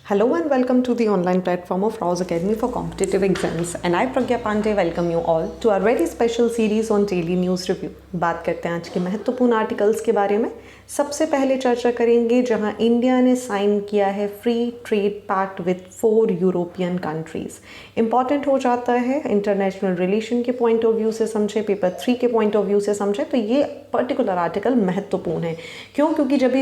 Hello and welcome to the online platform of Rouse Academy for Competitive Exams. And I, Pragya Pandey, welcome you all to our very special series on Daily News Review. बात करते हैं आज के महत्वपूर्ण articles के बारे में। सबसे पहले चर्चा करेंगे जहां इंडिया ने साइन किया है free trade pact with 4 European countries. Important हो जाता है इंटरनेशनल रिलेशन के पॉइंट ऑफ व्यू से समझे, पेपर 3 के पॉइंट ऑफ व्यू से समझे तो ये पर्टिकुलर आर्टिकल महत्वपूर्ण है। क्यों? क्योंकि जब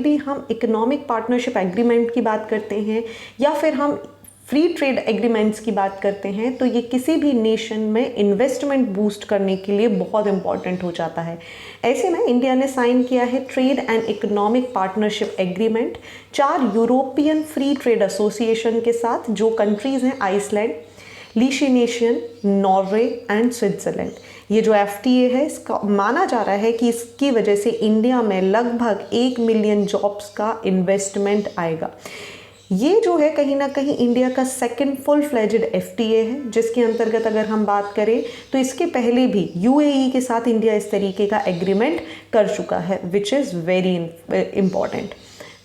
भी हम इकोनॉमिक पार्टनरशिप एग्रीमेंट की बात करते हैं या फिर हम फ्री ट्रेड एग्रीमेंट्स की बात करते हैं तो ये किसी भी नेशन में इन्वेस्टमेंट बूस्ट करने के लिए बहुत इंपॉर्टेंट हो जाता है। ऐसे में इंडिया ने साइन किया है trade and economic partnership agreement 4 European free trade association के साथ, जो कंट्रीज़ हैं Iceland, Lithuania, Norway and Switzerland. ये जो FTA है इसका माना जा रहा है कि इसकी वजह से इंडिया में लगभग 1 मिलियन जॉब्स का इन्वेस्टमेंट आएगा। ये जो है कहीं ना कहीं इंडिया का सेकंड फुल फ्लेजेड FTA है, जिसके अंतर्गत अगर हम बात करें तो इसके पहले भी UAE के साथ इंडिया इस तरीके का एग्रीमेंट कर चुका है, which is very important.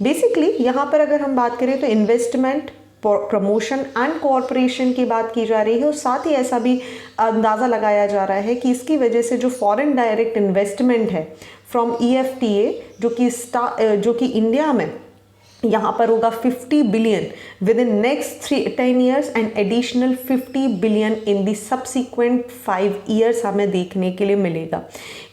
Basically यहाँ पर अगर हम बात करें तो इन्वेस्टमेंट, प्रमोशन एंड कोऑपरेशन की बात की जा रही है और साथ ही ऐसा भी अंदाज़ा लगाया जा रहा है कि इसकी वजह से जो फॉरेन डायरेक्ट इन्वेस्टमेंट है फ्रॉम EFTA जो कि इंडिया में यहाँ पर होगा 50 billion with in next 10 years and additional 50 billion in the subsequent 5 years हमें देखने के लिए मिलेगा।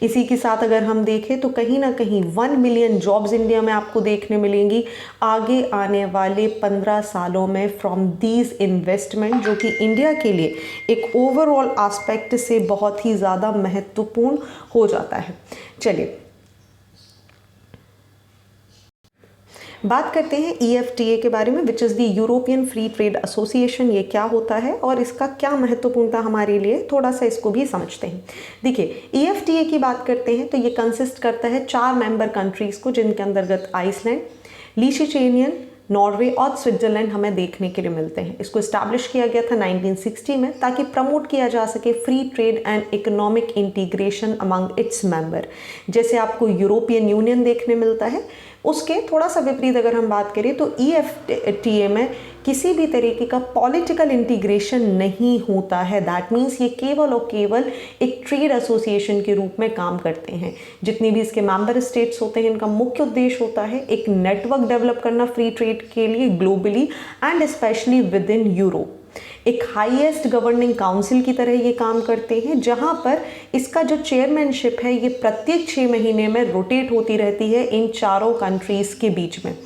इसी के साथ अगर हम देखें तो कहीं ना कहीं 1 मिलियन जॉब्स इंडिया में आपको देखने मिलेंगी आगे आने वाले 15 सालों में फ्रॉम दीज इन्वेस्टमेंट, जो कि इंडिया के लिए एक ओवरऑल एस्पेक्ट से बहुत ही ज़्यादा महत्वपूर्ण हो जाता है। चलिए बात करते हैं EFTA के बारे में, which is the European free trade association. ये क्या होता है और इसका क्या महत्वपूर्णता हमारे लिए, थोड़ा सा इसको भी समझते हैं। देखिए EFTA की बात करते हैं तो ये कंसिस्ट करता है 4 मेंबर कंट्रीज़ को, जिनके अंतर्गत आइसलैंड, लिथुआनिया, नॉर्वे और स्विट्जरलैंड हमें देखने के लिए मिलते हैं। इसको इस्टेब्लिश किया गया था 1960 में ताकि प्रमोट किया जा सके free trade and economic integration among its member. जैसे आपको यूरोपियन यूनियन देखने मिलता है, उसके थोड़ा सा विपरीत अगर हम बात करें तो EFTA में किसी भी तरीके का पॉलिटिकल इंटीग्रेशन नहीं होता है। दैट मीन्स ये केवल और केवल एक ट्रेड एसोसिएशन के रूप में काम करते हैं। जितनी भी इसके मेंबर स्टेट्स होते हैं, इनका मुख्य उद्देश्य होता है एक नेटवर्क डेवलप करना फ्री ट्रेड के लिए globally and specially with in Europe. एक हाईएस्ट गवर्निंग काउंसिल की तरह ये काम करते हैं, जहां पर इसका जो चेयरमैनशिप है ये प्रत्येक 6 महीने में रोटेट होती रहती है इन चारों कंट्रीज़ के बीच में।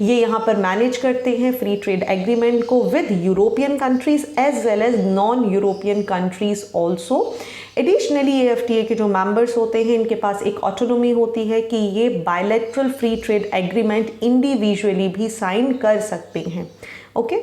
ये यहाँ पर मैनेज करते हैं फ्री ट्रेड एग्रीमेंट को with European countries as well as non European countries also. Additionally EFTA के जो मेंबर्स होते हैं इनके पास एक ऑटोनॉमी होती है कि ये bilateral free trade agreement individually भी साइन कर सकते हैं। ओके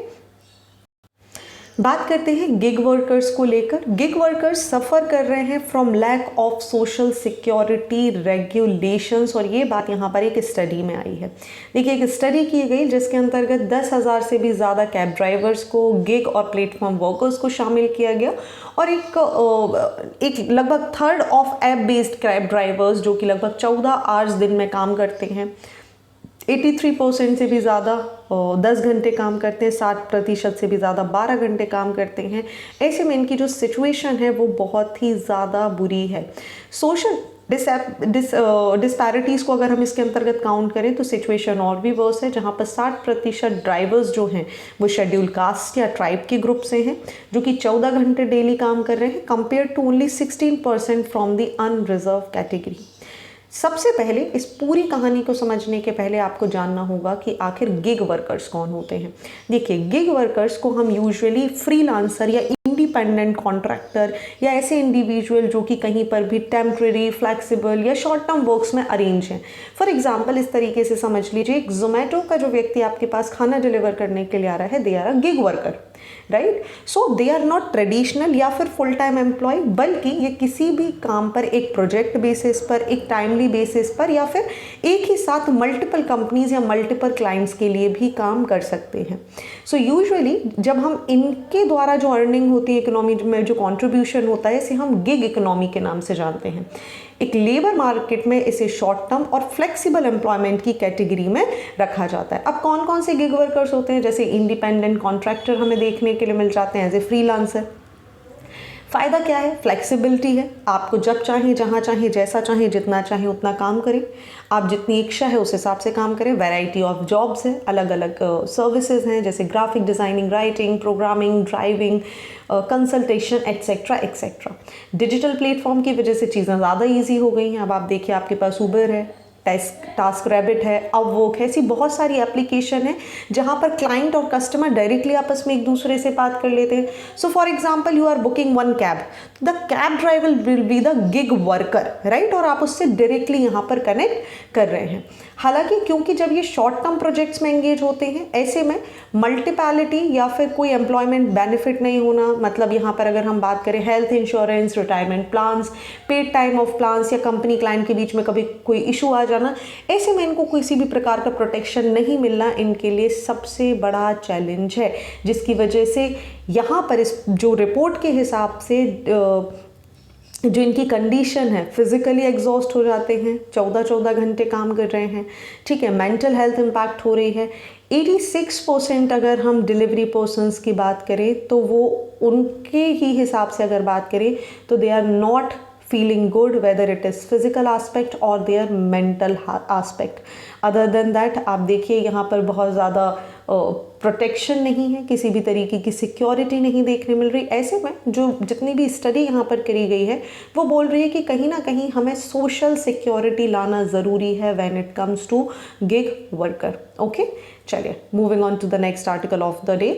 बात करते हैं गिग वर्कर्स को लेकर। गिग वर्कर्स सफ़र कर रहे हैं from lack of social security regulations, और ये बात यहाँ पर एक स्टडी में आई है। देखिए एक स्टडी की गई जिसके अंतर्गत 10,000 से भी ज़्यादा कैब ड्राइवर्स को, गिग और प्लेटफॉर्म वर्कर्स को शामिल किया गया और एक लगभग third of app based cab drivers जो कि लगभग 14 आवर्स दिन में काम करते हैं, 83% से भी ज़्यादा 10 घंटे काम करते हैं, 60% से भी ज़्यादा 12 घंटे काम करते हैं। ऐसे में इनकी जो सिचुएशन है वो बहुत ही ज़्यादा बुरी है। सोशल डिस्पैरिटीज़ को अगर हम इसके अंतर्गत काउंट करें तो सिचुएशन और भी वर्स है, जहाँ पर 60% ड्राइवर्स जो हैं वो शेड्यूल कास्ट या ट्राइब के ग्रुप से हैं, जो कि 14 घंटे डेली काम कर रहे हैं, compare to only 16% from the unreserve category. सबसे पहले इस पूरी कहानी को समझने के पहले आपको जानना होगा कि आखिर गिग वर्कर्स कौन होते हैं। देखिए गिग वर्कर्स को हम यूजुअली फ्रीलांसर या इंडिपेंडेंट कॉन्ट्रैक्टर या ऐसे इंडिविजुअल जो कि कहीं पर भी टेम्प्रेरी, फ्लेक्सिबल या शॉर्ट टर्म वर्क्स में अरेंज हैं। फॉर एग्जांपल इस तरीके से समझ लीजिए, एक जोमेटो का जो व्यक्ति आपके पास खाना डिलीवर करने के लिए आ रहा है, they are a gig worker, right. So they are not traditional या फिर फुल टाइम एम्प्लॉय, बल्कि ये किसी भी काम पर एक प्रोजेक्ट बेसिस पर, एक टाइमली बेसिस पर या फिर एक ही साथ मल्टीपल कंपनीज या मल्टीपल क्लाइंट्स के लिए भी काम कर सकते हैं। सो यूजुअली जब हम इनके द्वारा जो अर्निंग होती है, इकोनॉमी में जो कंट्रीब्यूशन होता है, इसे हम गिग इकोनॉमी के नाम से जानते हैं। एक लेबर मार्केट में इसे शॉर्ट टर्म और फ्लेक्सिबल एम्प्लॉयमेंट की कैटेगरी में रखा जाता है। अब कौन कौन से गिग वर्कर्स होते हैं, जैसे इंडिपेंडेंट कॉन्ट्रैक्टर हमें देखने के लिए मिल जाते हैं एज ए फ्रीलांसर। फ़ायदा क्या है, फ्लेक्सिबिलिटी है, आपको जब चाहें जहाँ चाहें जैसा चाहें जितना चाहें उतना काम करें, आप जितनी इच्छा है उस हिसाब से काम करें। वैरायटी ऑफ जॉब्स है, अलग अलग सर्विसेज हैं, जैसे graphic designing, writing, programming, driving, consultation etcetera etcetera. Digital platform की वजह से चीज़ें ज़्यादा ईजी हो गई हैं। अब आप देखिए, आपके पास उबर है, टास्क रैबिट है, अपवर्क है, ऐसी बहुत सारी एप्लीकेशन है जहाँ पर क्लाइंट और कस्टमर डायरेक्टली आपस में एक दूसरे से बात कर लेते हैं। So for example, you are booking one cab, the cab driver will be the gig worker, right, और आप उससे डायरेक्टली यहाँ पर कनेक्ट कर रहे हैं। हालांकि क्योंकि जब ये शॉर्ट टर्म प्रोजेक्ट्स में एंगेज होते हैं, ऐसे में मल्टीपैलिटी या फिर कोई एम्प्लॉयमेंट बेनिफिट नहीं होना, मतलब यहाँ पर अगर हम बात करें health insurance, retirement plans, paid time of plans या कंपनी क्लाइंट के बीच में कभी कोई इशू आ जाना, ऐसे में इनको किसी भी प्रकार का प्रोटेक्शन नहीं मिलना इनके लिए सबसे बड़ा चैलेंज है, जिसकी वजह से यहाँ पर इस जो रिपोर्ट के हिसाब से जो इनकी कंडीशन है, फिजिकली एग्जॉस्ट हो जाते हैं, 14-14 घंटे काम कर रहे हैं, ठीक है, मेंटल हेल्थ इम्पैक्ट हो रही है। 86% अगर हम डिलीवरी पर्सन्स की बात करें तो वो उनके ही हिसाब से अगर बात करें तो they are not feeling good, whether it is physical aspect or their mental aspect. Other than that, आप देखिए यहाँ पर बहुत ज़्यादा प्रोटेक्शन नहीं है, किसी भी तरीके की सिक्योरिटी नहीं देखने मिल रही। ऐसे में जो जितनी भी स्टडी यहाँ पर करी गई है वो बोल रही है कि कहीं ना कहीं हमें सोशल सिक्योरिटी लाना ज़रूरी है when it comes to gig worker. Okay, चलिए moving on to the next article of the day,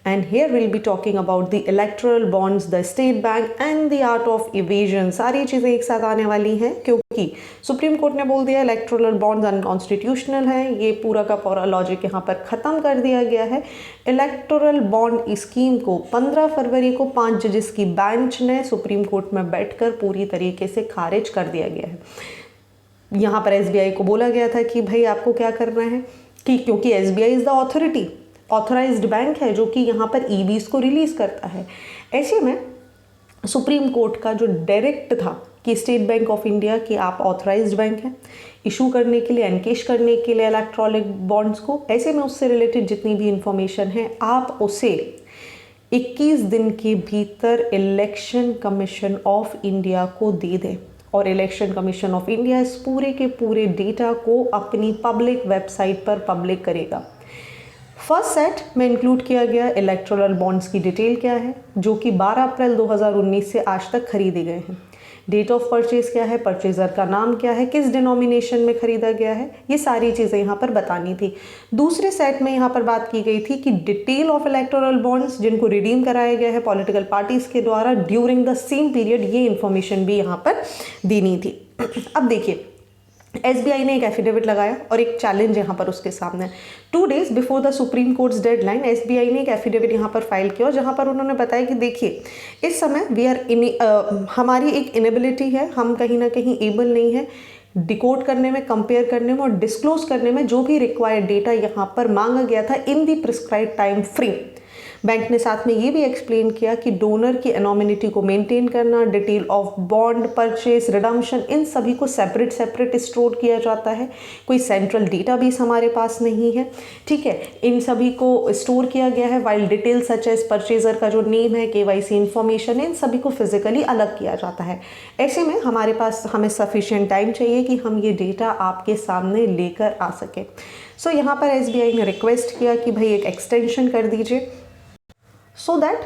and here we'll be talking about the electoral bonds, the state bank and the art of evasion। सारी चीज़ें एक साथ आने वाली हैं क्योंकि supreme court ने बोल दिया इलेक्टोरल बॉन्ड्स अनकॉन्स्टिट्यूशनल है। ये पूरा का पूरा लॉजिक यहाँ पर ख़त्म कर दिया गया है। इलेक्टोरल बॉन्ड स्कीम को 15 फरवरी को 5 जजेस की बेंच ने सुप्रीम कोर्ट में बैठकर पूरी तरीके से खारिज कर दिया गया है। यहाँ पर SBI को बोला गया था कि भाई आपको क्या करना है, कि क्योंकि SBI is the authority, authorised bank है जो कि यहाँ पर EBs को रिलीज़ करता है। ऐसे में सुप्रीम कोर्ट का जो डायरेक्ट था कि स्टेट बैंक ऑफ इंडिया की आप ऑथराइज्ड बैंक हैं इशू करने के लिए, एनकेश करने के लिए इलेक्ट्रॉनिक बॉन्ड्स को, ऐसे में उससे रिलेटेड जितनी भी इंफॉर्मेशन है आप उसे 21 दिन के भीतर इलेक्शन कमीशन ऑफ इंडिया को दे दें। और इलेक्शन कमीशन ऑफ इंडिया इस पूरे के पूरे डेटा को अपनी पब्लिक वेबसाइट पर पब्लिक करेगा। फर्स्ट सेट में इंक्लूड किया गया इलेक्टोरल बॉन्ड्स की डिटेल क्या है, जो कि 12 अप्रैल 2019 से आज तक खरीदे गए हैं। डेट ऑफ परचेज क्या है, परचेजर का नाम क्या है, किस डिनोमिनेशन में खरीदा गया है, ये सारी चीज़ें यहाँ पर बतानी थी। दूसरे सेट में यहाँ पर बात की गई थी कि डिटेल ऑफ इलेक्टोरल बॉन्ड्स जिनको रिडीम कराया गया है पॉलिटिकल पार्टीज़ के द्वारा ड्यूरिंग द सेम पीरियड, ये इन्फॉर्मेशन भी यहाँ पर देनी थी। अब देखिए, SBI ने एक एफिडेविट लगाया और एक चैलेंज यहाँ पर उसके सामने। 2 days before the supreme courts deadline SBI ने एक एफिडेविट यहाँ पर फाइल किया और जहाँ पर उन्होंने बताया कि देखिए इस समय हमारी एक इनेबिलिटी है, हम कहीं ना कहीं एबल नहीं है डिकोड करने में, कंपेयर करने में और डिस्क्लोज करने में जो भी रिक्वायर्ड डेटा यहाँ पर मांगा गया था इन दी प्रिस्क्राइब टाइम फ्रेम। बैंक ने साथ में ये भी एक्सप्लेन किया कि डोनर की एनोमिनिटी को मेंटेन करना, detail of bond purchase, redemption, इन सभी को सेपरेट स्टोर किया जाता है। कोई सेंट्रल डेटाबेस हमारे पास नहीं है, ठीक है, इन सभी को स्टोर किया गया है। While detail such as purchaser का जो नेम है, KYC इन्फॉर्मेशन है, इन सभी को फिजिकली अलग किया जाता है। ऐसे में हमें सफिशिएंट टाइम चाहिए कि हम ये डेटा आपके सामने लेकर आ सकें। सो यहाँ पर SBI ने रिक्वेस्ट किया कि भाई एक एक्सटेंशन कर दीजिए सो दैट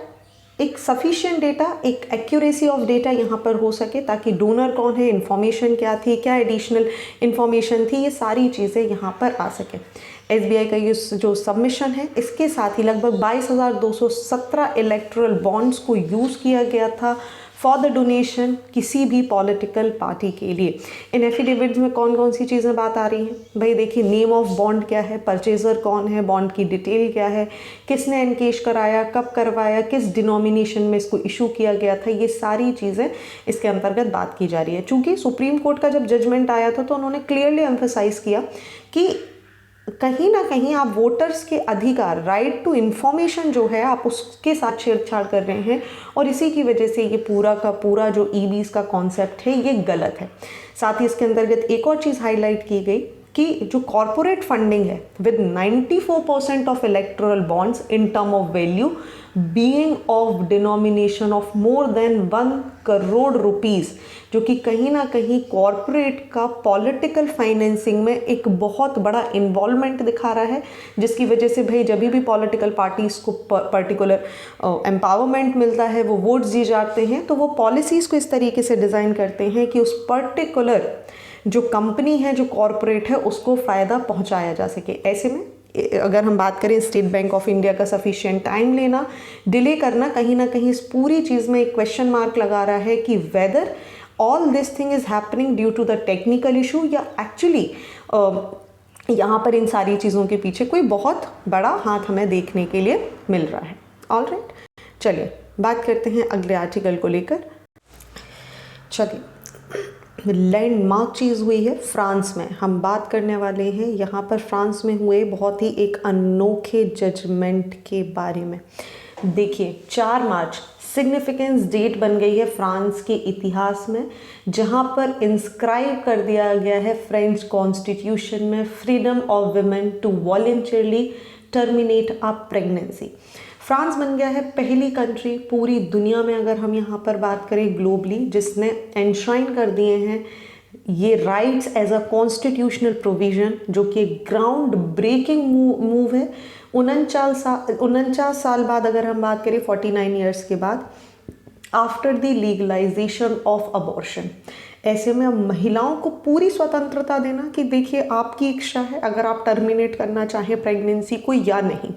एक सफिशिएंट डेटा, एक एक्यूरेसी ऑफ डेटा यहाँ पर हो सके, ताकि डोनर कौन है, इन्फॉर्मेशन क्या थी, क्या एडिशनल इन्फॉर्मेशन थी, ये सारी चीज़ें यहाँ पर आ सके। SBI का ये जो सबमिशन है इसके साथ ही लगभग 22,217 इलेक्टोरल बॉन्ड्स को यूज़ किया गया था फॉर द डोनेशन किसी भी पॉलिटिकल पार्टी के लिए। इन एफिडेविट्स में कौन कौन सी चीज़ें बात आ रही हैं, भाई देखिए, नेम ऑफ बॉन्ड क्या है, परचेजर कौन है, बॉन्ड की डिटेल क्या है, किसने एनकेश कराया, कब करवाया, किस डिनोमिनेशन में इसको इशू किया गया था, ये सारी चीज़ें इसके अंतर्गत बात की जा रही है। चूँकि सुप्रीम कोर्ट का जब जजमेंट आया था तो उन्होंने क्लियरली एम्फसाइज़ किया कि कहीं ना कहीं आप वोटर्स के अधिकार, राइट टू इन्फॉर्मेशन जो है, आप उसके साथ छेड़छाड़ कर रहे हैं और इसी की वजह से ये पूरा का पूरा जो EBs का कॉन्सेप्ट है ये गलत है। साथ ही इसके अंतर्गत एक और चीज़ हाईलाइट की गई कि जो कॉरपोरेट फंडिंग है with 94% of electoral bonds in term of value being of denomination of more than 1 crore rupees, जो कि कहीं ना कहीं कॉरपोरेट का पॉलिटिकल फाइनेंसिंग में एक बहुत बड़ा इन्वॉल्वमेंट दिखा रहा है, जिसकी वजह से भाई जब भी पॉलिटिकल पार्टीज़ को पर्टिकुलर एम्पावरमेंट मिलता है, वो वोट्स दिए जाते हैं, तो वो पॉलिसीज़ को इस तरीके से डिज़ाइन करते हैं कि उस पर्टिकुलर जो कंपनी है, जो कॉरपोरेट है, उसको फ़ायदा पहुंचाया जा सके। ऐसे में अगर हम बात करें स्टेट बैंक ऑफ इंडिया का सफिशिएंट टाइम लेना, डिले करना, कहीं ना कहीं इस पूरी चीज़ में एक क्वेश्चन मार्क लगा रहा है कि whether all this thing is happening due to the technical issue या एक्चुअली यहाँ पर इन सारी चीज़ों के पीछे कोई बहुत बड़ा हाथ हमें देखने के लिए मिल रहा है। ऑल राइट, चलिए बात करते हैं अगले आर्टिकल को लेकर। चलिए, लैंडमार्क चीज़ हुई है फ्रांस में, हम बात करने वाले हैं यहाँ पर फ्रांस में हुए बहुत ही एक अनोखे जजमेंट के बारे में। देखिए, 4 मार्च सिग्निफिकेंस डेट बन गई है फ्रांस के इतिहास में, जहाँ पर इंस्क्राइब कर दिया गया है फ्रेंच कॉन्स्टिट्यूशन में freedom of women to voluntarily terminate a pregnancy. France बन गया है पहली कंट्री पूरी दुनिया में, अगर हम यहाँ पर बात करें ग्लोबली, जिसने एंश्राइन कर दिए हैं ये rights as a constitutional provision, जो कि ग्राउंड ब्रेकिंग मूव है। 49 साल बाद अगर हम बात करें, 49 ईयर्स के बाद, after the legalisation of abortion. ऐसे में अब महिलाओं को पूरी स्वतंत्रता देना कि देखिए आपकी इच्छा है अगर आप टर्मिनेट करना चाहें प्रेगनेंसी को या नहीं।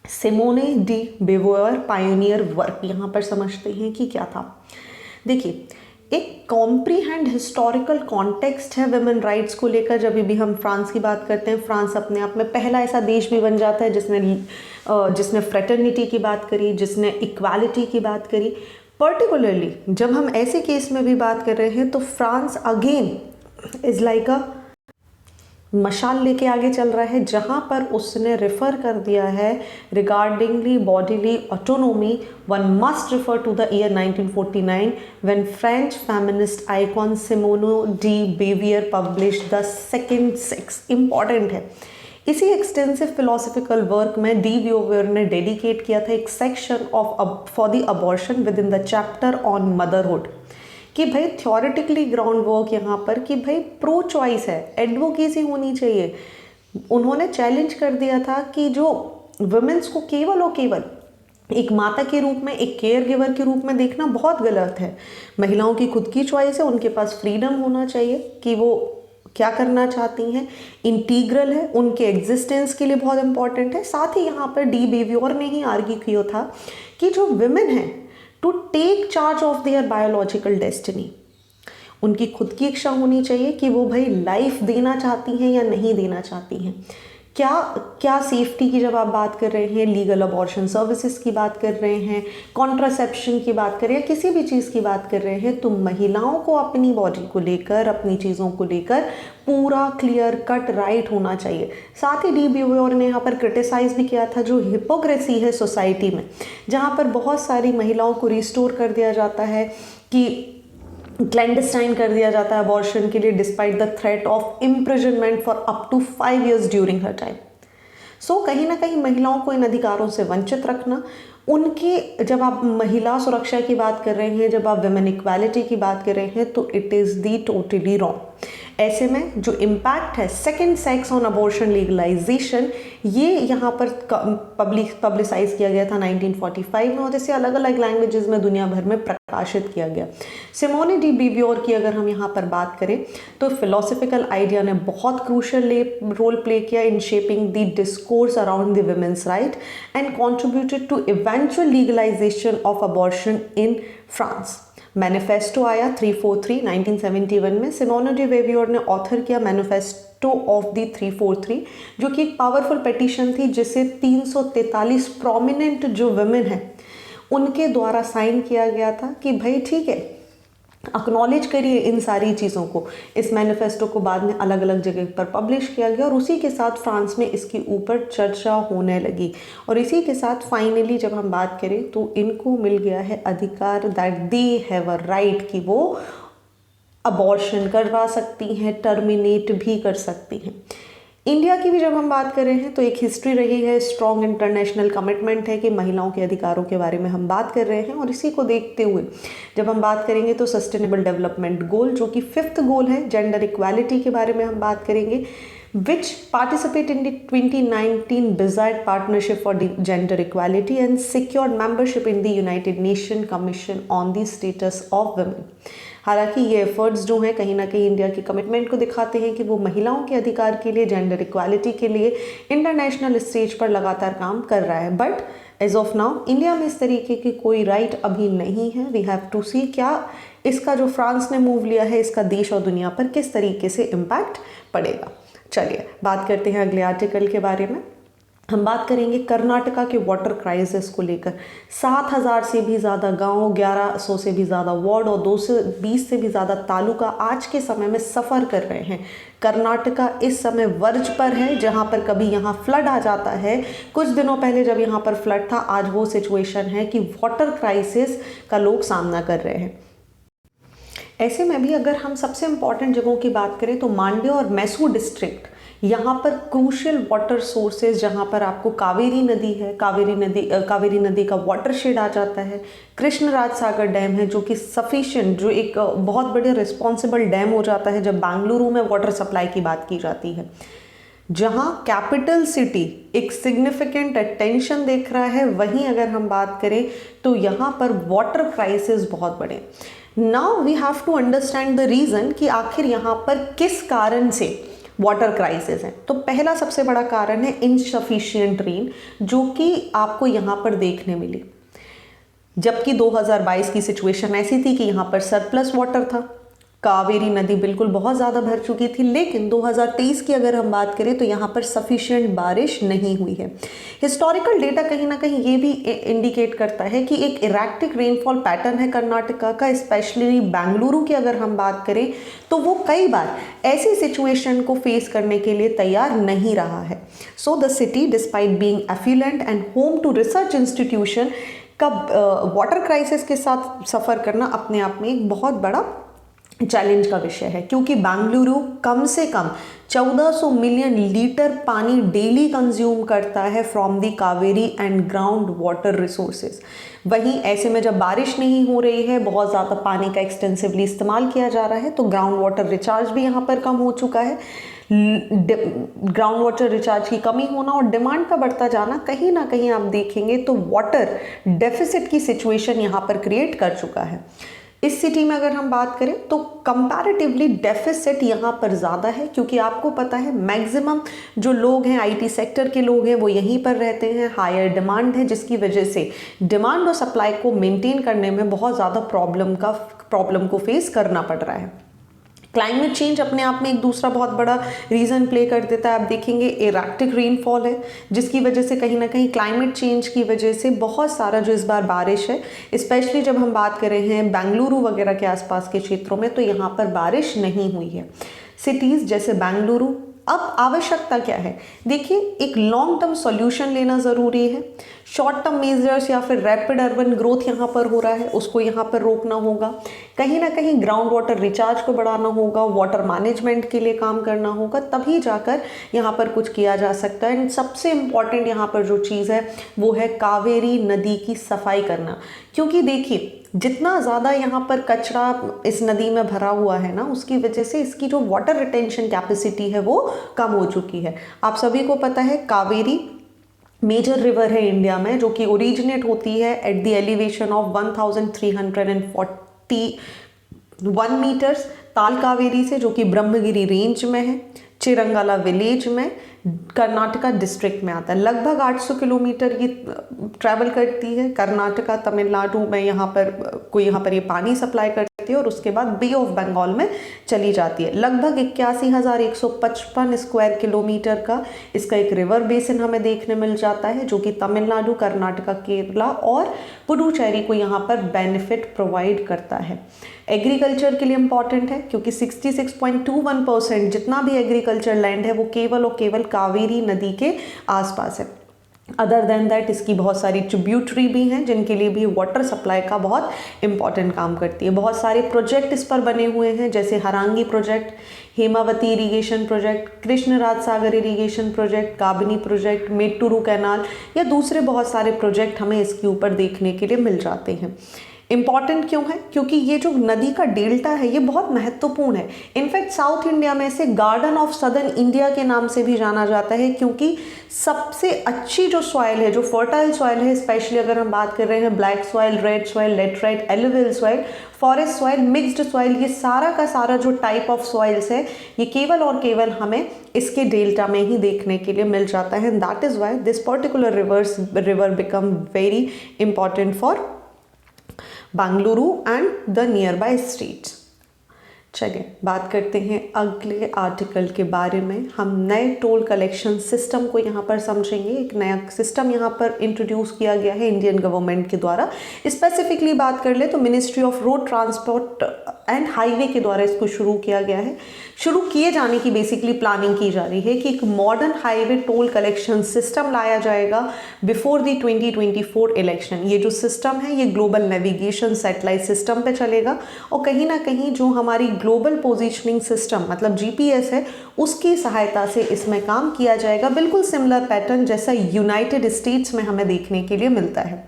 सिमोने डी बेवोयर पायोनियर वर्क यहाँ पर समझते हैं कि क्या था। देखिए, एक कॉम्प्रीहेंड हिस्टोरिकल कॉन्टेक्स्ट है वुमेन राइट्स को लेकर। जब भी हम फ्रांस की बात करते हैं, फ्रांस अपने आप में पहला ऐसा देश भी बन जाता है जिसने फ्रेटर्निटी की बात करी, जिसने इक्वालिटी की बात करी। पर्टिकुलरली जब हम ऐसे केस में भी बात कर रहे हैं तो फ्रांस अगेन इज़ लाइक अ मशाल लेके आगे चल रहा है, जहाँ पर उसने रेफर कर दिया है regardingly bodily autonomy, one must refer to the year 1949 when French feminist icon Simone de Beauvoir published the Second Sex. Important है, इसी एक्सटेंसिव फिलोसफिकल वर्क में डी बेवियर ने डेडिकेट किया था एक section of for the abortion within the chapter on motherhood, कि भाई theoretically ground work यहाँ पर कि भाई प्रो चॉइस है, एडवोकेसी होनी चाहिए। उन्होंने चैलेंज कर दिया था कि जो वुमेन्स को केवल और केवल एक माता के रूप में, एक केयर गिवर के रूप में देखना बहुत गलत है। महिलाओं की खुद की चॉइस है, उनके पास फ्रीडम होना चाहिए कि वो क्या करना चाहती हैं, इंटीग्रल है, उनके एग्जिस्टेंस के लिए बहुत इंपॉर्टेंट है। साथ ही यहाँ पर डी बेवियर ने ही आर्ग्यू किया था कि जो विमेन है to take charge of their biological destiny, उनकी खुद की इच्छा होनी चाहिए कि वो भाई लाइफ देना चाहती हैं या नहीं देना चाहती हैं। क्या सेफ्टी की जब आप बात कर रहे हैं, लीगल अबॉर्शन सर्विसेज की बात कर रहे हैं, कॉन्ट्रासेप्शन की बात कर रहे हैं, किसी भी चीज़ की बात कर रहे हैं, तो महिलाओं को अपनी बॉडी को लेकर, अपनी चीज़ों को लेकर पूरा क्लियर कट राइट होना चाहिए। साथ ही डी बेवियर ने यहाँ पर क्रिटिसाइज भी किया था जो हिपोक्रेसी है सोसाइटी में, जहाँ पर बहुत सारी महिलाओं को रिस्टोर कर दिया जाता है कि क्लैंडस्टाइन कर दिया जाता है अबॉर्शन के लिए, despite the threat of imprisonment for up to 5 years during her time. So कहीं ना कहीं महिलाओं को इन अधिकारों से वंचित रखना, उनके जब आप महिला सुरक्षा की बात कर रहे हैं, जब आप वुमेन इक्वालिटी की बात कर रहे हैं, तो it is the totally wrong. ऐसे में जो इम्पैक्ट है second sex on abortion legalisation, ये यहाँ पर पब्लिसाइज किया गया था 1945 में, और इसे अलग अलग लैंग्वेजेस में दुनिया भर में प्रकाशित किया गया। सिमोने डी बेवियर की अगर हम यहाँ पर बात करें तो फिलोसफिकल आइडिया ने बहुत क्रूशल रोल प्ले किया in shaping the discourse around the women's right and contributed to eventual legalisation of abortion in France. Manifesto आया 343 1971 में। सिमोने डी बेवियर ने ऑथर किया मैनिफेस्टो ऑफ द 343, जो कि एक पावरफुल पिटीशन थी जिसे 343 प्रोमिनेंट जो वुमेन हैं उनके द्वारा साइन किया गया था कि भाई ठीक है, एक्नॉलेज करिए इन सारी चीज़ों को। इस मैनिफेस्टो को बाद में अलग अलग जगह पर पब्लिश किया गया और उसी के साथ फ्रांस में इसके ऊपर चर्चा होने लगी, और इसी के साथ फाइनली जब हम बात करें तो इनको मिल गया है अधिकार, that they have a right कि वो अबॉर्शन करवा सकती हैं, टर्मिनेट भी कर सकती हैं। इंडिया की भी जब हम बात कर रहे हैं तो एक हिस्ट्री रही है, स्ट्रॉन्ग इंटरनेशनल कमिटमेंट है कि महिलाओं के अधिकारों के बारे में हम बात कर रहे हैं। और इसी को देखते हुए जब हम बात करेंगे तो सस्टेनेबल डेवलपमेंट गोल, जो कि 5th गोल है, जेंडर इक्वालिटी के बारे में हम बात करेंगे, which participate in the 2019 BISAT Partnership for Gender Equality and secured membership in the United Nations Commission on the Status of Women। हालांकि ये एफर्ट्स जो हैं कहीं ना कहीं इंडिया की कमिटमेंट को दिखाते हैं कि वो महिलाओं के अधिकार के लिए, जेंडर इक्वालिटी के लिए इंटरनेशनल स्टेज पर लगातार काम कर रहा है। But as of now India में इस तरीके की कोई राइट अभी नहीं है। वी हैव टू सी क्या इसका जो फ्रांस ने मूव लिया है, इसका देश और दुनिया पर किस तरीके से इम्पैक्ट पड़ेगा। चलिए बात करते हैं अगले आर्टिकल के बारे में। हम बात करेंगे कर्नाटका के वाटर क्राइसिस को लेकर। 7,000 से भी ज़्यादा गांव, 1100 से भी ज़्यादा वार्ड और 220 से भी ज़्यादा तालुका आज के समय में सफ़र कर रहे हैं। कर्नाटका इस समय वर्ज पर है, जहां पर कभी यहाँ फ्लड आ जाता है। कुछ दिनों पहले जब यहाँ पर फ्लड था, आज वो सिचुएशन है कि वाटर क्राइसिस का लोग सामना कर रहे हैं। ऐसे में भी अगर हम सबसे इम्पॉर्टेंट जगहों की बात करें तो मांड्या और मैसूर डिस्ट्रिक्ट, यहाँ पर क्रूशियल वाटर सोर्सेज, जहाँ पर आपको कावेरी नदी है, कावेरी नदी का वाटरशेड आ जाता है। कृष्णराज सागर डैम है जो कि सफिशिएंट, जो एक बहुत बड़े रिस्पॉन्सिबल डैम हो जाता है जब बेंगलुरु में वाटर सप्लाई की बात की जाती है। जहाँ कैपिटल सिटी एक सिग्निफिकेंट अटेंशन देख रहा है, वहीं अगर हम बात करें तो यहाँ पर वाटर क्राइसिस बहुत बड़े। Now we have to understand the reason कि आखिर यहाँ पर किस कारण से वाटर क्राइसिस है। तो पहला सबसे बड़ा कारण है इनसफिशिएंट रेन, जो कि आपको यहाँ पर देखने मिली। जबकि 2022 की सिचुएशन ऐसी थी कि यहाँ पर सरप्लस वाटर था, कावेरी नदी बिल्कुल बहुत ज़्यादा भर चुकी थी। लेकिन 2023 की अगर हम बात करें तो यहाँ पर सफिशिएंट बारिश नहीं हुई है। हिस्टोरिकल डेटा कहीं ना कहीं ये भी इंडिकेट करता है कि एक इरेक्टिक रेनफॉल पैटर्न है कर्नाटका का, स्पेशली बेंगलुरु की अगर हम बात करें तो वो कई बार ऐसी सिचुएशन को फेस करने के लिए तैयार नहीं रहा है। So the city despite being affluent and home to research institution का वाटर क्राइसिस के साथ सफ़र करना अपने आप में एक बहुत बड़ा चैलेंज का विषय है, क्योंकि बेंगलुरु कम से कम 1400 मिलियन लीटर पानी डेली कंज्यूम करता है from the Kaveri and ground water resources. वहीं ऐसे में जब बारिश नहीं हो रही है, बहुत ज़्यादा पानी का एक्सटेंसिवली इस्तेमाल किया जा रहा है, तो ग्राउंड वाटर रिचार्ज भी यहाँ पर कम हो चुका है। ग्राउंड वाटर रिचार्ज की कमी होना और डिमांड का बढ़ता जाना, कहीं ना कहीं आप देखेंगे तो वाटर डेफिसिट की सिचुएशन यहाँ पर क्रिएट कर चुका है। इस सिटी में अगर हम बात करें तो कंपैरेटिवली डेफिसिट यहाँ पर ज़्यादा है, क्योंकि आपको पता है मैक्सिमम जो लोग हैं, आईटी सेक्टर के लोग हैं, वो यहीं पर रहते हैं। हायर डिमांड है, जिसकी वजह से डिमांड और सप्लाई को मेंटेन करने में बहुत ज़्यादा प्रॉब्लम को फेस करना पड़ रहा है। क्लाइमेट चेंज अपने आप में एक दूसरा बहुत बड़ा रीज़न प्ले कर देता है। आप देखेंगे इरेक्टिक रेनफॉल है, जिसकी वजह से कहीं ना कहीं क्लाइमेट चेंज की वजह से बहुत सारा जो इस बार बारिश है, स्पेशली जब हम बात कर रहे हैं बेंगलुरु वगैरह के आसपास के क्षेत्रों में, तो यहाँ पर बारिश नहीं हुई है। सिटीज़ जैसे बेंगलुरु, अब आवश्यकता क्या है? देखिए, एक लॉन्ग टर्म सॉल्यूशन लेना ज़रूरी है। शॉर्ट टर्म मेजर्स या फिर रैपिड अर्बन ग्रोथ यहाँ पर हो रहा है, उसको यहाँ पर रोकना होगा। कहीं ना कहीं ग्राउंड वाटर रिचार्ज को बढ़ाना होगा, वाटर मैनेजमेंट के लिए काम करना होगा, तभी जाकर यहाँ पर कुछ किया जा सकता है। एंड सबसे इम्पॉर्टेंट यहाँ पर जो चीज़ है वो है कावेरी नदी की सफाई करना, क्योंकि देखिए जितना ज़्यादा यहाँ पर कचरा इस नदी में भरा हुआ है ना, उसकी वजह से इसकी जो वाटर रिटेंशन कैपेसिटी है वो कम हो चुकी है। आप सभी को पता है कावेरी मेजर रिवर है इंडिया में, जो कि ओरिजिनेट होती है at the elevation of 1341 metres Talakaveri से, जो कि ब्रह्मगिरी रेंज में है, चिरंगला विलेज में, कर्नाटका डिस्ट्रिक्ट में आता है। लगभग 800 किलोमीटर ये ट्रैवल करती है कर्नाटका तमिलनाडु में, यहाँ पर ये पानी सप्लाई करती है और उसके बाद बे ऑफ बंगाल में चली जाती है। लगभग 81,155 स्क्वायर किलोमीटर का इसका एक रिवर बेसिन हमें देखने मिल जाता है, जो कि तमिलनाडु, कर्नाटका, केरला और पुडुचेरी को यहाँ पर बेनिफिट प्रोवाइड करता है। एग्रीकल्चर के लिए इम्पॉर्टेंट है, क्योंकि 66.21% जितना भी एग्रीकल्चर लैंड है वो केवल और केवल कावेरी नदी के आसपास है। अदर देन दैट इसकी बहुत सारी ट्रिब्यूटरी भी हैं जिनके लिए भी वाटर सप्लाई का बहुत इंपॉर्टेंट काम करती है। बहुत सारे प्रोजेक्ट इस पर बने हुए हैं, जैसे Harangi project, Hemavathi irrigation project, Krishnaraja Sagar irrigation project, Kabini project, Mettur canal या दूसरे बहुत सारे प्रोजेक्ट हमें इसके ऊपर देखने के लिए मिल जाते हैं। इम्पॉर्टेंट क्यों है? क्योंकि ये जो नदी का डेल्टा है ये बहुत महत्वपूर्ण है। इनफैक्ट साउथ इंडिया में इसे गार्डन ऑफ सदर्न इंडिया के नाम से भी जाना जाता है, क्योंकि सबसे अच्छी जो सॉइल है, जो फर्टाइल सॉइल है, स्पेशली अगर हम बात कर रहे हैं black soil, red soil, laterite, alluvial soil, forest soil, mixed soil, ये सारा का सारा जो टाइप ऑफ सॉइल्स है ये केवल और केवल हमें इसके डेल्टा में ही देखने के लिए मिल जाता है। That is why this particular river become very important for Bengaluru and the near by states. चलिए बात करते हैं अगले आर्टिकल के बारे में। हम नए टोल कलेक्शन सिस्टम को यहाँ पर समझेंगे। एक नया सिस्टम यहाँ पर इंट्रोड्यूस किया गया है इंडियन गवर्नमेंट के द्वारा। स्पेसिफिकली बात कर ले तो ministry of road transport and highway के द्वारा इसको शुरू किया गया है। शुरू किए जाने की बेसिकली प्लानिंग की जा रही है कि एक modern highway toll collection system लाया जाएगा बिफोर द 2024 इलेक्शन। ये जो सिस्टम है ये ग्लोबल नेविगेशन सैटेलाइट सिस्टम पे चलेगा और कहीं ना कहीं जो हमारी ग्लोबल पोजीशनिंग सिस्टम मतलब जीपीएस है उसकी सहायता से इसमें काम किया जाएगा। बिल्कुल सिमिलर पैटर्न जैसा यूनाइटेड स्टेट्स में हमें देखने के लिए मिलता है।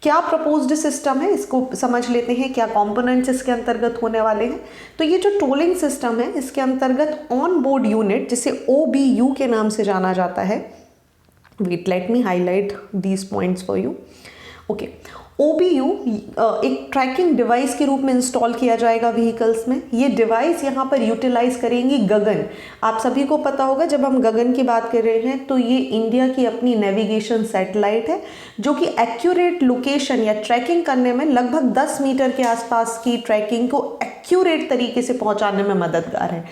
क्या प्रपोज्ड सिस्टम है इसको समझ लेते हैं, क्या कंपोनेंट्स इसके अंतर्गत होने वाले हैं। तो ये जो टोलिंग सिस्टम है इसके अंतर्गत ऑन बोर्ड यूनिट जिसे OBU के नाम से जाना जाता है, wait let me highlight these points for you. Okay, OBU एक ट्रैकिंग डिवाइस के रूप में इंस्टॉल किया जाएगा व्हीकल्स में। ये डिवाइस यहाँ पर यूटिलाइज करेंगी गगन। आप सभी को पता होगा जब हम गगन की बात कर रहे हैं तो ये इंडिया की अपनी नेविगेशन सैटेलाइट है जो कि एक्यूरेट लोकेशन या ट्रैकिंग करने में लगभग 10 मीटर के आसपास की ट्रैकिंग को एक्यूरेट तरीके से पहुँचाने में मददगार है।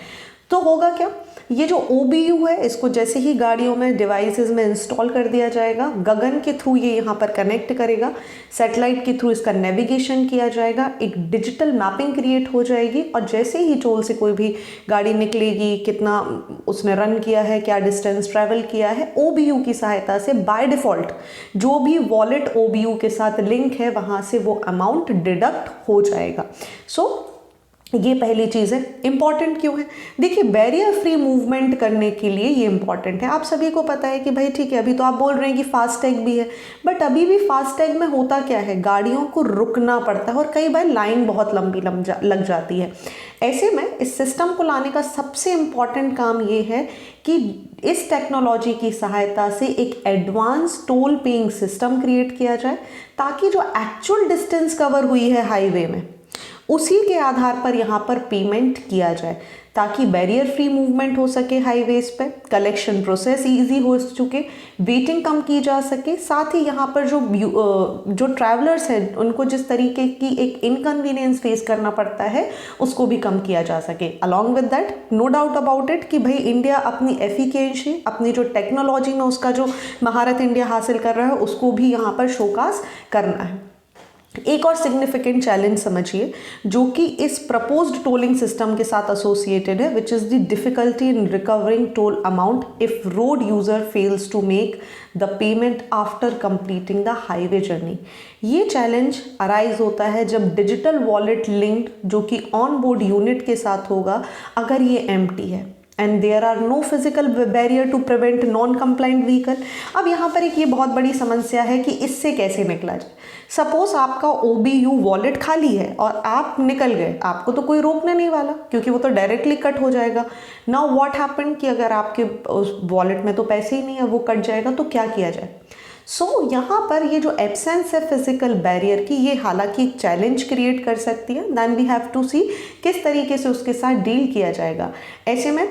तो होगा क्या, ये जो OBU है इसको जैसे ही गाड़ियों में डिवाइसेस में इंस्टॉल कर दिया जाएगा, गगन के थ्रू ये यहाँ पर कनेक्ट करेगा, सैटेलाइट के थ्रू इसका नेविगेशन किया जाएगा, एक डिजिटल मैपिंग क्रिएट हो जाएगी और जैसे ही टोल से कोई भी गाड़ी निकलेगी, कितना उसने रन किया है, क्या डिस्टेंस ट्रैवल किया है, OBU की सहायता से बाय डिफ़ॉल्ट जो भी वॉलेट OBU के साथ लिंक है वहाँ से वो अमाउंट डिडक्ट हो जाएगा। सो ये पहली चीज़ है। इंपॉर्टेंट क्यों है? देखिए, बैरियर फ्री मूवमेंट करने के लिए ये इंपॉर्टेंट है। आप सभी को पता है कि भाई ठीक है, अभी तो आप बोल रहे हैं कि फास्टैग भी है, बट अभी भी फास्टैग में होता क्या है, गाड़ियों को रुकना पड़ता है और कई बार लाइन बहुत लंबी लग जाती है। ऐसे में इस सिस्टम को लाने का सबसे इम्पॉर्टेंट काम ये है कि इस टेक्नोलॉजी की सहायता से एक advance toll paying system create किया जाए ताकि जो एक्चुअल डिस्टेंस कवर हुई है हाईवे में उसी के आधार पर यहाँ पर पेमेंट किया जाए ताकि बैरियर फ्री मूवमेंट हो सके हाईवेज पे, कलेक्शन प्रोसेस इजी हो चुके, वेटिंग कम की जा सके, साथ ही यहाँ पर जो ट्रैवलर्स हैं उनको जिस तरीके की एक इनकन्वीनियंस फेस करना पड़ता है उसको भी कम किया जा सके। Along with that no doubt about it कि भाई इंडिया अपनी एफिशिएंसी, अपनी जो टेक्नोलॉजी में उसका जो महारत इंडिया हासिल कर रहा है उसको भी यहाँ पर शोकास करना है। एक और सिग्निफिकेंट चैलेंज समझिए जो कि इस प्रपोज्ड टोलिंग सिस्टम के साथ एसोसिएटेड है, which is the difficulty in recovering toll amount if road user fails to make the payment after completing the highway journey. ये चैलेंज अराइज होता है जब डिजिटल वॉलेट लिंक्ड जो कि ऑन बोर्ड यूनिट के साथ होगा अगर ये एम्प्टी है and there are no physical barrier to prevent non compliant vehicle. अब यहाँ पर एक ये बहुत बड़ी समस्या है कि इससे कैसे निकला जाए। सपोज आपका OBU वॉलेट खाली है और आप निकल गए, आपको तो कोई रोकने नहीं वाला क्योंकि वो तो डायरेक्टली कट हो जाएगा। नाउ व्हाट हैपन कि अगर आपके उस वॉलेट में तो पैसे ही नहीं है, वो कट जाएगा, तो क्या किया जाए। सो यहाँ पर ये जो एब्सेंस है फिजिकल बैरियर की, ये हालांकि एक चैलेंज क्रिएट कर सकती है। देन वी हैव टू सी किस तरीके से उसके साथ डील किया जाएगा। ऐसे में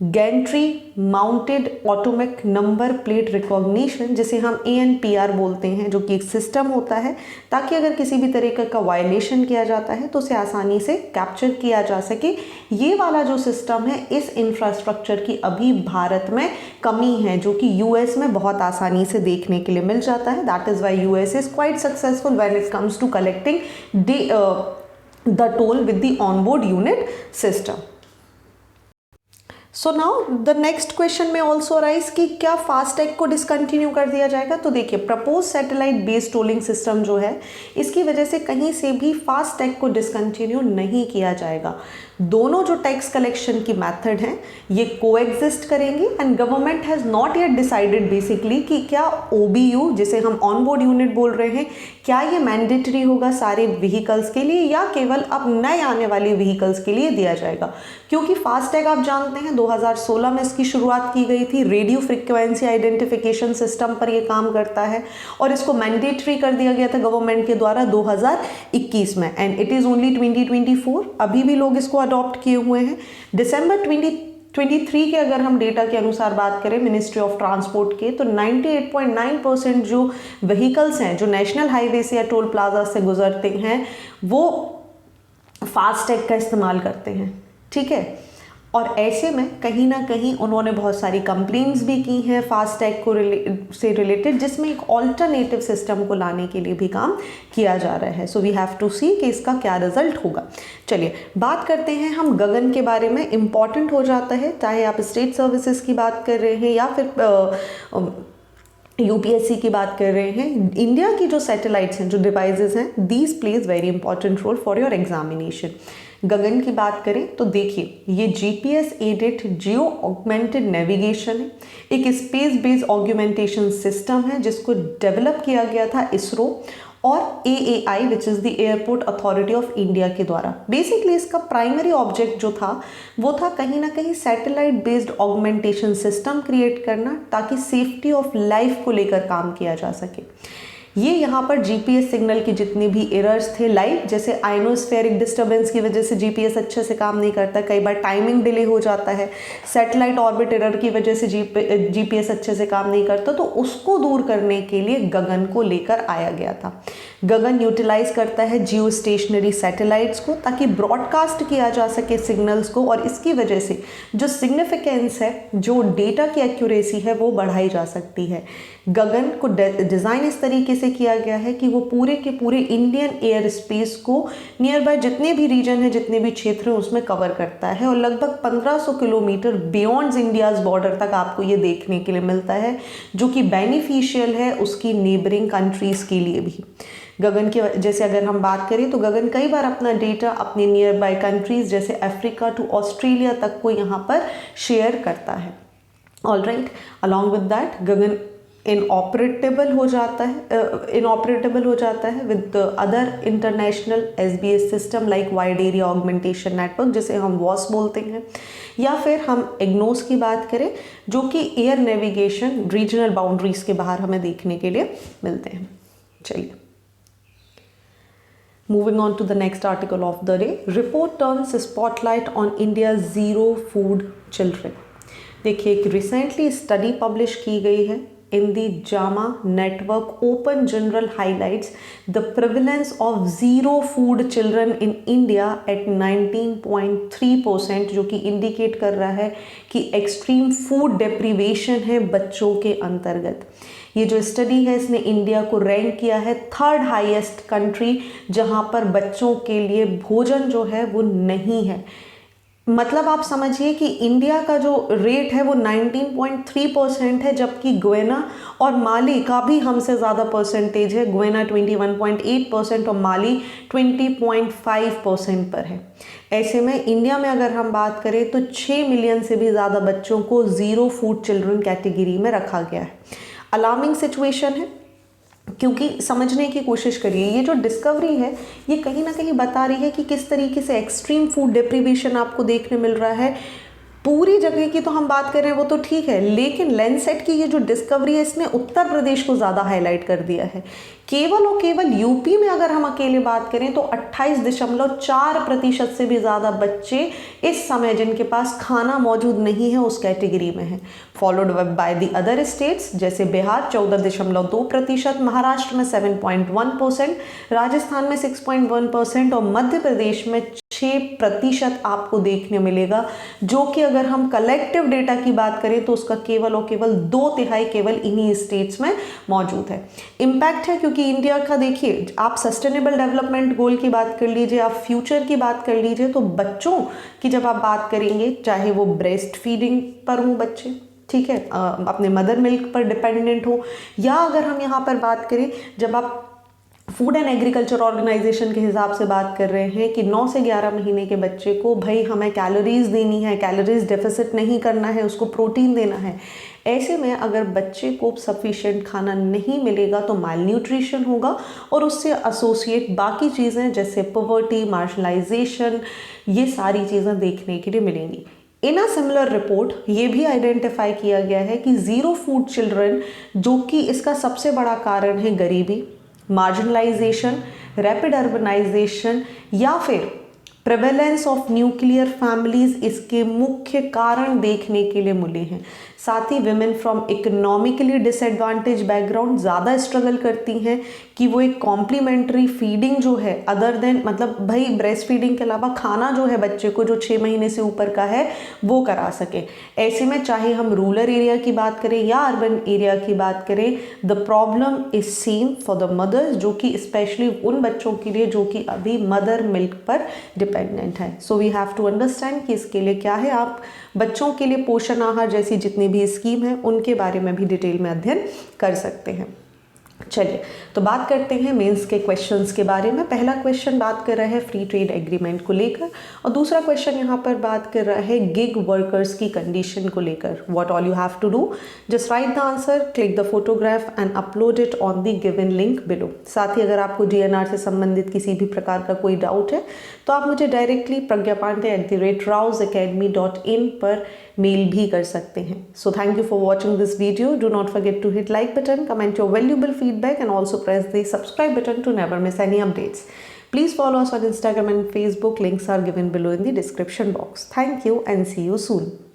Gentry mounted automatic number plate recognition जिसे हम ANPR बोलते हैं, जो कि एक सिस्टम होता है ताकि अगर किसी भी तरीके का वायलेशन किया जाता है तो उसे आसानी से कैप्चर किया जा सके। ये वाला जो सिस्टम है, इस इंफ्रास्ट्रक्चर की अभी भारत में कमी है जो कि US में बहुत आसानी से देखने के लिए मिल जाता है। That is why US is quite successful when it comes to collecting the toll with the onboard unit system. So now the next question में ऑल्सो अराइज कि क्या फास्टैग को डिसकंटिन्यू कर दिया जाएगा। तो देखिए, propose satellite based tolling system जो है, इसकी वजह से कहीं से भी फास्टैग को डिसकंटिन्यू नहीं किया जाएगा। दोनों जो टैक्स कलेक्शन की मेथड हैं ये कोएग्जिस्ट करेंगी and government has not yet decided basically कि क्या OBU, जिसे हम ऑन बोर्ड यूनिट बोल रहे हैं, क्या ये मैंडेटरी होगा सारे व्हीकल्स के लिए या केवल अब नए आने वाले व्हीकल्स के लिए दिया जाएगा। क्योंकि फास्टैग आप जानते हैं 2016 में इसकी शुरुआत की गई थी, रेडियो फ्रीक्वेंसी आइडेंटिफिकेशन सिस्टम पर ये काम करता है और इसको मैंडेटरी कर दिया गया था गवर्नमेंट के द्वारा 2021 में एंड इट इज़ ओनली 2024, अभी भी लोग इसको अडॉप्ट किए हुए हैं। दिसंबर 2023 के अगर हम डेटा के अनुसार बात करें मिनिस्ट्री ऑफ ट्रांसपोर्ट के, तो 98.9% जो व्हीकल्स हैं जो नेशनल हाईवे से या टोल प्लाजा से गुजरते हैं वो फास्टैग का इस्तेमाल करते हैं, ठीक है। और ऐसे में कहीं ना कहीं उन्होंने बहुत सारी कंप्लेंट्स भी की हैं फास्टैग को से रिलेटेड, जिसमें एक ऑल्टरनेटिव सिस्टम को लाने के लिए भी काम किया जा रहा है। सो वी हैव टू सी कि इसका क्या रिजल्ट होगा। चलिए बात करते हैं हम गगन के बारे में। इम्पॉर्टेंट हो जाता है, चाहे आप स्टेट सर्विसेज की बात कर रहे हैं या फिर UPSC की बात कर रहे हैं, इंडिया की जो सैटेलाइट्स हैं, जो डिवाइसेस हैं, these plays very important role for your examination. Gagan की बात करें तो देखिए, ये GPS aided geo augmented navigation है, एक स्पेस बेस्ड ऑगमेंटेशन सिस्टम है जिसको डेवलप किया गया था इसरो और AAI which is the airport authority of India के द्वारा। बेसिकली इसका प्राइमरी ऑब्जेक्ट जो था वो था कहीं ना कहीं satellite based augmentation system create करना, ताकि सेफ्टी ऑफ लाइफ को लेकर काम किया जा सके। ये यहाँ पर GPS सिग्नल की जितने भी एरर्स थे, लाइक जैसे आयनोस्फेरिक डिस्टर्बेंस की वजह से GPS अच्छे से काम नहीं करता, कई बार टाइमिंग डिले हो जाता है, सैटेलाइट ऑर्बिट एरर की वजह से GPS अच्छे से काम नहीं करता, तो उसको दूर करने के लिए गगन को लेकर आया गया था। गगन यूटिलाइज करता है जियो स्टेशनरी सैटेलाइट्स को ताकि ब्रॉडकास्ट किया जा सके सिग्नल्स को, और इसकी वजह से जो सिग्निफिकेंस है, जो डेटा की एक्यूरेसी है, वो बढ़ाई जा सकती है। गगन को डिज़ाइन इस तरीके से किया गया है कि वो पूरे के पूरे इंडियन एयर स्पेस को नियर बाय जितने भी रीजन है, जितने भी क्षेत्र हैं, उसमें कवर करता है और लगभग 1500 किलोमीटर बियॉन्ड इंडियाज़ बॉर्डर तक आपको ये देखने के लिए मिलता है, जो कि बेनिफिशियल है उसकी नेबरिंग कंट्रीज़ के लिए भी। गगन के जैसे अगर हम बात करें तो गगन कई बार अपना डेटा अपने नियर बाय कंट्रीज़ जैसे अफ्रीका टू ऑस्ट्रेलिया तक को यहाँ पर शेयर करता है। All right, along with that Gagan inoperable हो जाता है with other international SBS system like wide area augmentation network, जिसे हम WAS बोलते हैं, या फिर हम EGNOS की बात करें जो कि एयर नेविगेशन रीजनल बाउंड्रीज के बाहर हमें देखने के लिए मिलते हैं। चलिए, moving on to the next article of the day, report turns spotlight on India's zero food children। देखिए, एक रिसेंटली स्टडी पब्लिश की गई है in the JAMA network open general highlights the prevalence of zero food children in India at 19.3%, जो कि indicate कर रहा है कि एक्सट्रीम फूड डेप्रीवेशन है बच्चों के अंतर्गत। ये जो स्टडी है इसने इंडिया को रैंक किया है 3rd हाईएस्ट कंट्री जहां पर बच्चों के लिए भोजन जो है वो नहीं है। मतलब आप समझिए कि इंडिया का जो रेट है वो 19.3% है, जबकि गुयाना और माली का भी हमसे ज़्यादा परसेंटेज है। गुयाना 21.8% और माली 20.5% पर है। ऐसे में इंडिया में अगर हम बात करें तो 6 मिलियन से भी ज़्यादा बच्चों को ज़ीरो फूड चिल्ड्रन कैटेगरी में रखा गया है। अलार्मिंग सिचुएशन है, क्योंकि समझने की कोशिश करिए, ये जो डिस्कवरी है ये कहीं ना कहीं बता रही है कि किस तरीके से एक्सट्रीम फूड डिप्रीवेशन आपको देखने मिल रहा है। पूरी जगह की तो हम बात कर रहे हैं वो तो ठीक है, लेकिन लैंडसेट की ये जो डिस्कवरी है इसने उत्तर प्रदेश को ज़्यादा हाईलाइट कर दिया है। केवल और केवल यूपी में अगर हम अकेले बात करें तो 28.4% से भी ज़्यादा बच्चे इस समय जिनके पास खाना मौजूद नहीं है उस कैटेगरी में है, followed by the other states जैसे बिहार 14.2%, महाराष्ट्र में 7.1%, राजस्थान में 6.1% और मध्य प्रदेश में 6% आपको देखने मिलेगा, जो कि अगर हम कलेक्टिव डेटा की बात करें तो उसका केवल और केवल 2/3 केवल इन्हीं स्टेट्स में मौजूद है। इम्पैक्ट है क्योंकि इंडिया का देखिए, आप सस्टेनेबल डेवलपमेंट गोल की बात कर लीजिए, आप फ्यूचर की बात कर लीजिए, तो बच्चों की जब आप बात करेंगे, चाहे वो ब्रेस्ट फीडिंग पर हो बच्चे, ठीक है, अपने मदर मिल्क पर डिपेंडेंट हो, या अगर हम यहाँ पर बात करें जब आप फूड एंड एग्रीकल्चर ऑर्गेनाइजेशन के हिसाब से बात कर रहे हैं कि 9 से 11 महीने के बच्चे को भाई हमें कैलोरीज देनी है, कैलोरीज डेफिसिट नहीं करना है, उसको प्रोटीन देना है। ऐसे में अगर बच्चे को सफिशिएंट खाना नहीं मिलेगा तो माल न्यूट्रिशन होगा और उससे एसोसिएट बाकी चीज़ें जैसे पॉवर्टी, मार्जिनलाइजेशन, ये सारी चीज़ें देखने के लिए मिलेंगी। इन अ सिमिलर रिपोर्ट ये भी आइडेंटिफाई किया गया है कि ज़ीरो फूड चिल्ड्रन, जो कि इसका सबसे बड़ा कारण है गरीबी, मार्जिनलाइजेशन, रैपिड अर्बनाइजेशन या फिर प्रेवेलेंस ऑफ न्यूक्लियर फैमिलीज, इसके मुख्य कारण देखने के लिए मिले हैं। साथ ही women from economically disadvantage background ज़्यादा स्ट्रगल करती हैं कि वो एक कॉम्प्लीमेंट्री फीडिंग जो है अदर देन, मतलब भाई ब्रेस्ट फीडिंग के अलावा खाना जो है बच्चे को जो 6 महीने से ऊपर का है वो करा सके। ऐसे में चाहे हम रूरल एरिया की बात करें या अर्बन एरिया की बात करें, the problem is same for the mothers, जो कि स्पेशली उन बच्चों के लिए जो कि अभी मदर मिल्क पर डिपेंडेंट है। So we have to understand कि इसके लिए क्या है। आप बच्चों के लिए पोषण आहार जैसी जितनी भी स्कीम है उनके बारे में भी डिटेल में अध्ययन कर सकते हैं। चलिए तो बात करते हैं मेंस के क्वेश्चंस के बारे में। पहला क्वेश्चन बात कर रहा है फ्री ट्रेड एग्रीमेंट को लेकर और दूसरा क्वेश्चन यहाँ पर बात कर रहा है गिग वर्कर्स की कंडीशन को लेकर। What all you have to do, just write the answer, click the photograph and upload it on the given link below. साथ ही अगर आपको DNR से संबंधित किसी भी प्रकार का कोई डाउट है तो आप मुझे डायरेक्टली pragyapande@raousacademy.in पर मेल भी कर सकते हैं। So thank you for watching this video. Do not forget to hit like button, comment your valuable feedback and also press the subscribe button to never miss any updates. Please follow us on Instagram and Facebook. Links are given below in the description box. Thank you and see you soon.